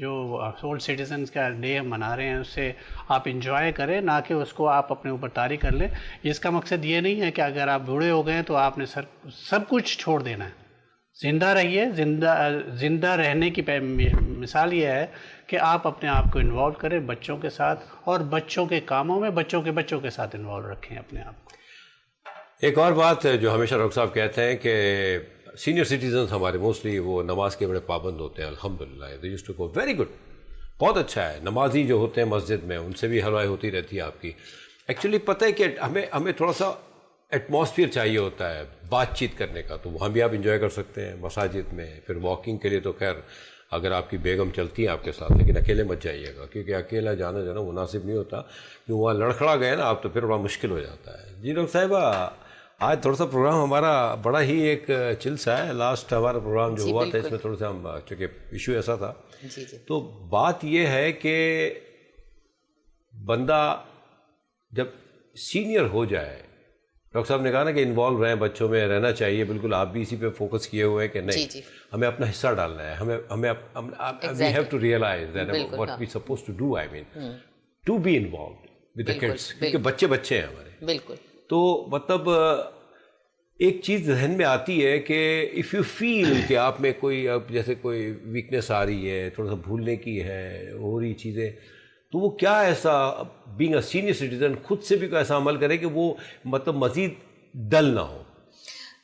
جو اولڈ سٹیزنز کا ڈے ہم منا رہے ہیں اس سے آپ انجوائے کریں، نہ کہ اس کو آپ اپنے اوپر طاری کر لیں. اس کا مقصد یہ نہیں ہے کہ اگر آپ بوڑھے ہو گئے تو آپ نے سب کچھ چھوڑ دینا ہے. زندہ رہیے. زندہ رہنے کی مثال یہ ہے کہ آپ اپنے آپ کو انوالو کریں بچوں کے ساتھ، اور بچوں کے کاموں میں بچوں کے ساتھ انوالو رکھیں اپنے آپ کو. ایک اور بات ہے جو ہمیشہ ڈاکٹر صاحب کہتے ہیں کہ سینئر سٹیزنز ہمارے موسٹلی وہ نماز کے بڑے پابند ہوتے ہیں. الحمدللہ they used to go very good. بہت اچھا ہے. نمازی جو ہوتے ہیں مسجد میں ان سے بھی ہلوائی ہوتی رہتی ہے آپ کی. ایکچولی پتہ ہے کہ ہمیں تھوڑا سا ایٹماسفیئر چاہیے ہوتا ہے بات چیت کرنے کا، تو وہاں بھی آپ انجوائے کر سکتے ہیں مساجد میں. پھر واکنگ کے لیے تو خیر اگر آپ کی بیگم چلتی ہیں آپ کے ساتھ، لیکن اکیلے مت جائیے گا، کیونکہ اکیلا جانا جو ہے نا مناسب نہیں ہوتا. کیوں وہاں لڑکھڑا گئے نا آپ تو پھر بڑا مشکل ہو جاتا ہے. جی ڈاکٹر صاحبہ، آج تھوڑا سا پروگرام ہمارا بڑا ہی ایک چل سا ہے. لاسٹ ہمارا پروگرام جو ہوا تھا اس میں تھوڑا سا ہم چونکہ ایشو ایسا تھا، تو بات یہ ہے کہ بندہ جب سینئر ہو جائے، ڈاکٹر صاحب نے کہا نا کہ انوالو رہیں، بچوں میں رہنا چاہیے. بالکل آپ بھی اسی پہ فوکس کیے ہوئے ہیں کہ نہیں ہمیں اپنا حصہ ڈالنا ہے. ہمیں we have to realise that what we suppose to do. I mean to be involved with the kids, کیونکہ بچے ہیں ہمارے. بالکل. تو مطلب ایک چیز ذہن میں آتی ہے کہ اف یو فیل کہ آپ میں کوئی اب جیسے کوئی ویکنیس آ رہی ہے، تھوڑا سا بھولنے کی ہے، ہو رہی چیزیں، تو وہ کیا ایسا بینگ اے سینئر سٹیزن خود سے بھی کوئی ایسا عمل کرے کہ وہ مطلب مزید ڈل نہ ہو.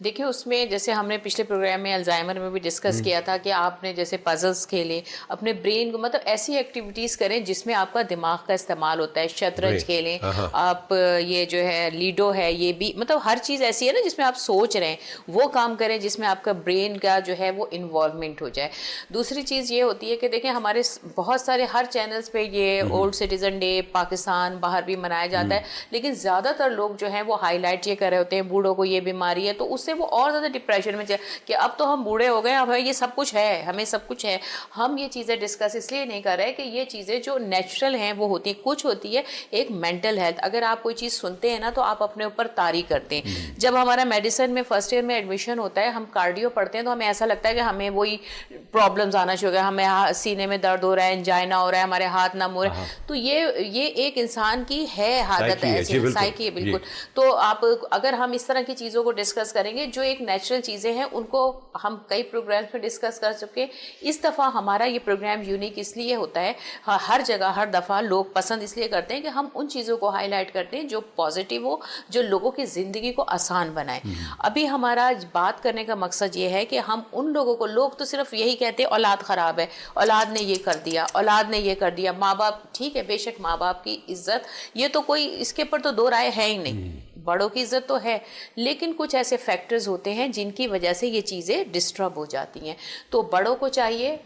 دیکھیں اس میں جیسے ہم نے پچھلے پروگرام میں الزائمر میں بھی ڈسکس کیا تھا کہ آپ نے جیسے پزلز کھیلیں، اپنے برین کو مطلب ایسی ایکٹیویٹیز کریں جس میں آپ کا دماغ کا استعمال ہوتا ہے. شطرنج کھیلیں آپ، یہ جو ہے لیڈو ہے، یہ بھی مطلب ہر چیز ایسی ہے نا جس میں آپ سوچ رہے ہیں، وہ کام کریں جس میں آپ کا برین کا جو ہے وہ انوالومنٹ ہو جائے. دوسری چیز یہ ہوتی ہے کہ دیکھیں ہمارے بہت سارے ہر چینلز پہ یہ اولڈ سٹیزن ڈے پاکستان باہر بھی منایا جاتا ہے، لیکن زیادہ تر لوگ جو ہیں وہ ہائی لائٹ یہ کر رہے ہوتے ہیں بوڑھوں کو یہ بیماری ہے، تو اس سے وہ اور زیادہ ڈپریشن میں کہ اب تو ہم بوڑھے ہو گئے، اب یہ سب کچھ ہے، ہمیں سب کچھ ہے. ہم یہ چیزیں ڈسکس اس لیے نہیں کر رہے کہ یہ چیزیں جو نیچرل ہیں وہ ہوتی ہیں. کچھ ہوتی ہے ایک مینٹل ہیلتھ. اگر آپ کوئی چیز سنتے ہیں نا تو آپ اپنے اوپر طاری کرتے ہیں. جب ہمارا میڈیسن میں فرسٹ ایئر میں ایڈمیشن ہوتا ہے، ہم کارڈیو پڑھتے ہیں تو ہمیں ایسا لگتا ہے کہ ہمیں وہی پرابلمز آنا شروع ہو گیا، ہمیں سینے میں درد ہو رہا ہے، انجائنا ہو رہا ہے، ہمارے ہاتھ نم ہو رہا ہے. تو یہ ایک انسان کی ہے عادت ایسی سائیکی ہے. بالکل. تو آپ اگر ہم اس طرح کی چیزوں کو ڈسکس کریں گے جو ایک نیچرل چیزیں ہیں، ان کو ہم کئی پروگرامز میں ڈسکس کر چکے. اس دفعہ ہمارا یہ پروگرام یونیک اس لیے ہوتا ہے، ہر جگہ ہر دفعہ لوگ پسند اس لیے کرتے ہیں کہ ہم ان چیزوں کو ہائی لائٹ کرتے ہیں جو پازیٹیو ہو، جو لوگوں کی زندگی کو آسان بنائے. ابھی ہمارا بات کرنے کا مقصد یہ ہے کہ ہم ان لوگوں کو، لوگ تو صرف یہی کہتے ہیں اولاد خراب ہے، اولاد نے یہ کر دیا، اولاد نے یہ کر دیا. ماں باپ ٹھیک ہے، بے شک ماں باپ کی عزت، یہ تو کوئی اس کے اوپر تو دو رائے ہے ہی نہیں، بڑوں کی عزت تو ہے، لیکن کچھ ایسے فیکٹرز ہوتے ہیں جن کی وجہ سے یہ چیزیں ڈسٹرب ہو جاتی ہیں. تو بڑوں کو چاہیے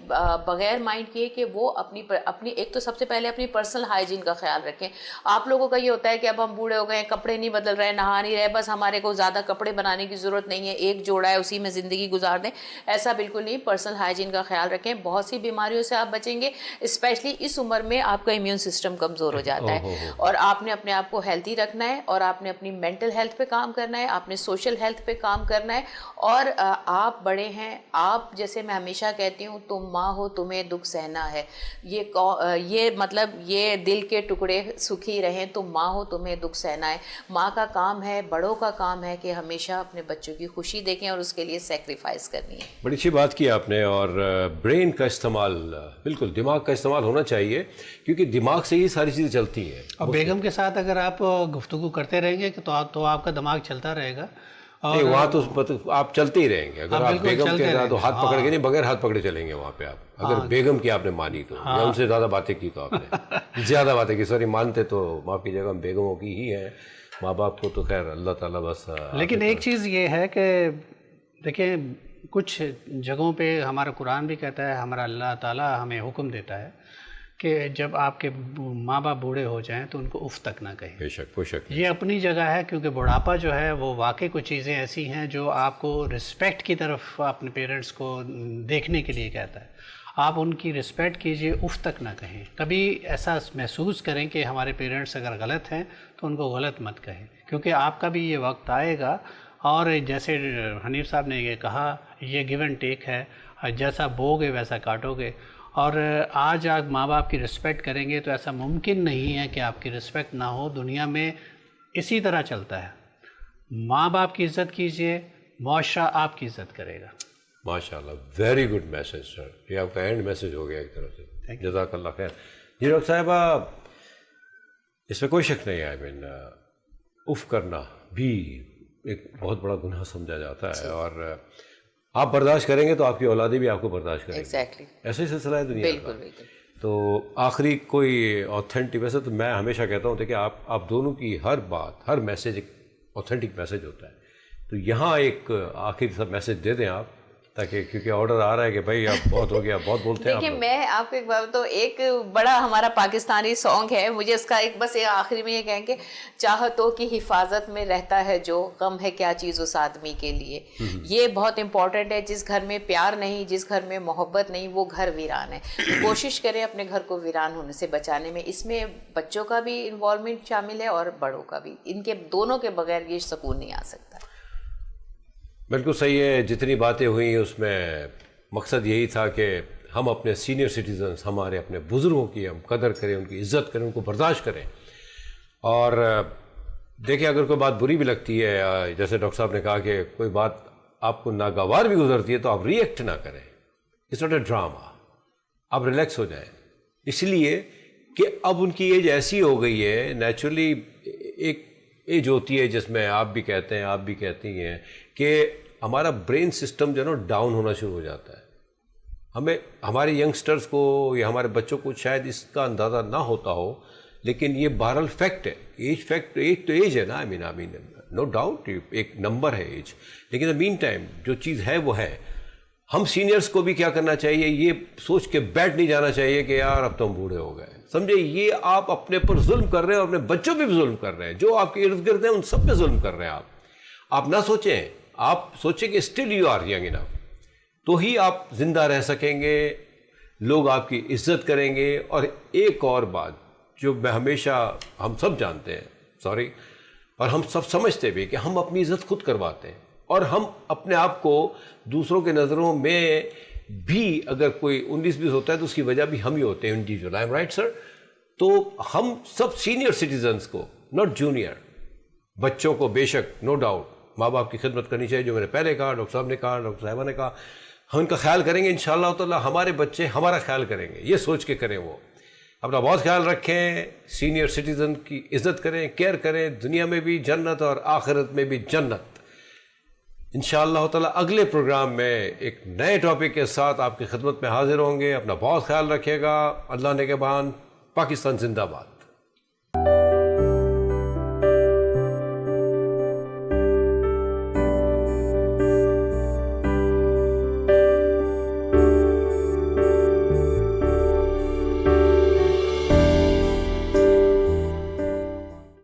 بغیر مائنڈ کیے کہ وہ اپنی ایک تو سب سے پہلے اپنی پرسنل ہائیجین کا خیال رکھیں. آپ لوگوں کا یہ ہوتا ہے کہ اب ہم بوڑھے ہو گئے ہیں، کپڑے نہیں بدل رہے، نہا نہیں رہے، بس ہمارے کو زیادہ کپڑے بنانے کی ضرورت نہیں ہے، ایک جوڑا ہے اسی میں زندگی گزار دیں. ایسا بالکل نہیں. پرسنل ہائیجین کا خیال رکھیں. بہت سی بیماریوں سے آپ بچیں گے، اسپیشلی اس عمر میں آپ کا امیون سسٹم کمزور ہو جاتا ہے، اور آپ نے اپنے آپ کو ہیلتھی رکھنا ہے، اور آپ نے اپنی مینٹل ہیلتھ پہ کام کرنا ہے، آپ نے سوشل ہیلتھ پہ کام کرنا ہے. اور آپ بڑے ہیں، آپ جیسے میں ہمیشہ کہتی ہوں، تم ماں ہو، تمہیں دکھ سہنا ہے. یہ مطلب یہ دل کے ٹکڑے سکھی رہیں، تم ماں ہو، تمہیں دکھ سہنا ہے. ماں کا کام ہے، بڑوں کا کام ہے کہ ہمیشہ اپنے بچوں کی خوشی دیکھیں اور اس کے لیے سیکریفائس کرنی ہے. بڑی اچھی بات کی آپ نے. اور برین کا استعمال، بالکل دماغ کا استعمال ہونا چاہیے، کیونکہ دماغ سے ہی ساری چیزیں چلتی ہیں. اور بیگم کے ساتھ اگر آپ گفتگو کرتے رہیں گے تو آپ کا دماغ چلتا رہے گا. نہیں، وہاں تو آپ چلتے ہی رہیں گے. اگر آپ بیگم کے ساتھ تو ہاتھ پکڑ کے نہیں، بغیر ہاتھ پکڑے چلیں گے وہاں پہ آپ. اگر بیگم کی آپ نے مانی تو، یا ان سے زیادہ باتیں کی تو آپ نے زیادہ باتیں کی، سوری مانتے تو معاف کیجیے گا، ہم بیگموں کی ہی ہیں. ماں باپ کو تو خیر اللہ تعالیٰ بس. لیکن ایک چیز یہ ہے کہ دیکھیں کچھ جگہوں پہ ہمارا قرآن بھی کہتا ہے، ہمارا اللہ تعالیٰ ہمیں حکم دیتا ہے کہ جب آپ کے ماں باپ بوڑھے ہو جائیں تو ان کو اف تک نہ کہیں. بے شک کوئی شک. یہ اپنی جگہ ہے کیونکہ بڑھاپا جو ہے وہ واقعی کچھ چیزیں ایسی ہیں جو آپ کو رسپیکٹ کی طرف اپنے پیرنٹس کو دیکھنے کے لیے کہتا ہے. آپ ان کی رسپیکٹ کیجئے, اف تک نہ کہیں. کبھی ایسا محسوس کریں کہ ہمارے پیرنٹس اگر غلط ہیں تو ان کو غلط مت کہیں, کیونکہ آپ کا بھی یہ وقت آئے گا. اور جیسے حنیف صاحب نے یہ کہا, یہ گیو اینڈ ٹیک ہے, جیسا بو گے ویسا کاٹو گے. اور آج آپ ماں باپ کی رسپیکٹ کریں گے تو ایسا ممکن نہیں ہے کہ آپ کی رسپیکٹ نہ ہو. دنیا میں اسی طرح چلتا ہے. ماں باپ کی عزت کیجئے, معاشرہ آپ کی عزت کرے گا. ماشاء اللہ, ویری گڈ میسج سر. یہ آپ کا اینڈ میسج ہو گیا ایک طرف سے. جزاک اللہ خیر. جی ڈاکٹر صاحبہ, اس میں کوئی شک نہیں ہے, آئی مین اف کرنا بھی ایک بہت بڑا گناہ سمجھا جاتا ہے, اور آپ برداشت کریں گے تو آپ کی اولادیں بھی آپ کو برداشت کریں گی. ایگزیکٹلی, ایسا ہی سلسلہ ہے دنیا کا. بالکل بالکل. تو آخری کوئی آتھینٹک, ویسے تو میں ہمیشہ کہتا ہوں کہ آپ دونوں کی ہر بات, ہر میسج ایک آتھینٹک میسج ہوتا ہے. تو یہاں ایک آخری سا میسج دے دیں آپ, تاکہ کیونکہ آرڈر آ رہا ہے کہ بھائی اب بہت ہو گیا, بہت بولتے ہیں. دیکھیں, میں آپ کو ایک بات تو, ایک بڑا ہمارا پاکستانی سانگ ہے, مجھے اس کا ایک بس آخری میں یہ کہیں کہ چاہتوں کی حفاظت میں رہتا ہے جو, غم ہے کیا چیز اس آدمی کے لیے. یہ بہت امپورٹنٹ ہے. جس گھر میں پیار نہیں, جس گھر میں محبت نہیں, وہ گھر ویران ہے. کوشش کریں اپنے گھر کو ویران ہونے سے بچانے میں. اس میں بچوں کا بھی انوالومنٹ شامل ہے اور بڑوں کا بھی. ان کے دونوں کے بغیر یہ سکون نہیں آ سکتا. بالکل صحیح ہے. جتنی باتیں ہوئیں اس میں مقصد یہی تھا کہ ہم اپنے سینئر سٹیزنز, ہمارے اپنے بزرگوں کی ہم قدر کریں, ان کی عزت کریں, ان کو برداشت کریں. اور دیکھیں, اگر کوئی بات بری بھی لگتی ہے, جیسے ڈاکٹر صاحب نے کہا کہ کوئی بات آپ کو ناگوار بھی گزرتی ہے, تو آپ ری ایکٹ نہ کریں. It's not a drama. آپ ریلیکس ہو جائیں, اس لیے کہ اب ان کی ایج ایسی ہو گئی ہے, نیچرلی ایک ایج ہوتی ہے جس میں آپ بھی کہتے ہیں, آپ بھی کہتی ہیں کہ ہمارا برین سسٹم جو ہے نا ڈاؤن ہونا شروع ہو جاتا ہے. ہمیں, ہمارے ینگسٹرز کو یا ہمارے بچوں کو شاید اس کا اندازہ نہ ہوتا ہو, لیکن یہ بہرحال فیکٹ ہے. ایج فیکٹ, ایج تو ایج ہے نا, آئی مین نو ڈاؤٹ, ایک نمبر ہے ایج. لیکن مین ٹائم جو چیز ہے وہ ہے. ہم سینئرز کو بھی کیا کرنا چاہیے, یہ سوچ کے بیٹھ نہیں جانا چاہیے کہ یار اب تو ہم بوڑھے ہو گئے. سمجھے, یہ آپ اپنے پر ظلم کر رہے ہیں اور اپنے بچوں پہ بھی ظلم کر رہے ہیں. جو آپ کے ارد گرد ہیں ان سب پہ ظلم کر رہے ہیں. آپ نہ سوچیں, آپ سوچیں کہ اسٹل یو آر ینگ انف, تو ہی آپ زندہ رہ سکیں گے, لوگ آپ کی عزت کریں گے. اور ایک اور بات جو میں ہمیشہ, ہم سب جانتے ہیں, سوری, اور ہم سب سمجھتے بھی کہ ہم اپنی عزت خود کرواتے ہیں, اور ہم اپنے آپ کو دوسروں کے نظروں میں بھی اگر کوئی 19-20 ہوتا ہے تو اس کی وجہ بھی ہم ہی ہوتے ہیں, individual. I am right sir? تو ہم سب سینئر سٹیزنز کو, ناٹ جونیئر, بچوں کو بے شک نو ڈاؤٹ ماں باپ کی خدمت کرنی چاہیے. جو میں نے پہلے کہا, ڈاکٹر صاحب نے کہا, ڈاکٹر صاحبہ نے کہا, ہم ان کا خیال کریں گے انشاءاللہ تعالی. ہمارے بچے ہمارا خیال کریں گے, یہ سوچ کے کریں. وہ اپنا بہت خیال رکھیں, سینئر سٹیزن کی عزت کریں, کیئر کریں. دنیا میں بھی جنت اور آخرت میں بھی جنت انشاءاللہ تعالی. اگلے پروگرام میں ایک نئے ٹاپک کے ساتھ آپ کی خدمت میں حاضر ہوں گے. اپنا بہت خیال رکھیے گا. اللہ نگہبان. پاکستان زندہ باد.